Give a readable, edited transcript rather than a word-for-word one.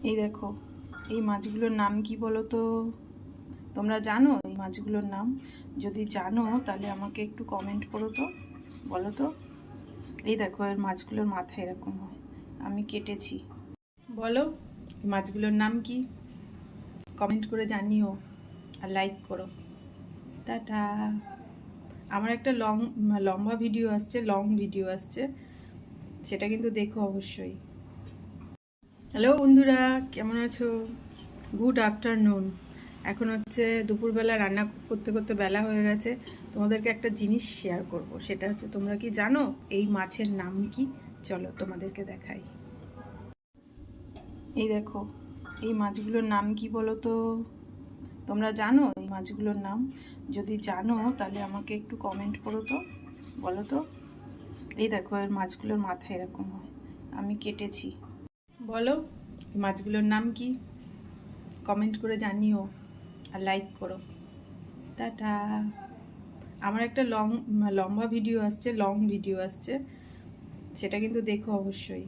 এই দেখো, এই মাছগুলোর নাম কি বলো তো? তোমরা জানো এই মাছগুলোর নাম? যদি জানো তাহলে আমাকে একটু কমেন্ট করো তো, বলো তো। এই দেখো, এর মাছগুলোর মাথা এরকম হয়, আমি কেটেছি। বলো এই মাছগুলোর নাম কি? কমেন্ট করে জানিও আর লাইক করো। টাটা। আমার একটা লম্বা ভিডিও আসছে, লং ভিডিও আসছে, সেটা কিন্তু দেখো অবশ্যই। হ্যালো বন্ধুরা, কেমন আছো? Good afternoon. এখন হচ্ছে দুপুরবেলা, রান্না করতে করতে বেলা হয়ে গেছে। তোমাদেরকে একটা জিনিস শেয়ার করব, সেটা হচ্ছে, তোমরা কি জানো এই মাছের নাম কি? চলো তোমাদেরকে দেখাই। এই দেখো, এই মাছগুলোর নাম কি বলো তো? তোমরা জানো এই মাছগুলোর নাম? যদি জানো তাহলে আমাকে একটু কমেন্ট করো তো, বলো তো। এই দেখো, এর মাছগুলোর মাথা এরকম হয়, আমি কেটেছি। বলো এই মাছগুলোর নাম কি? কমেন্ট করে জানিও আর লাইক করো। টাটা। আমার একটা লম্বা ভিডিও আসছে, লং ভিডিও আসছে, সেটা কিন্তু দেখো অবশ্যই।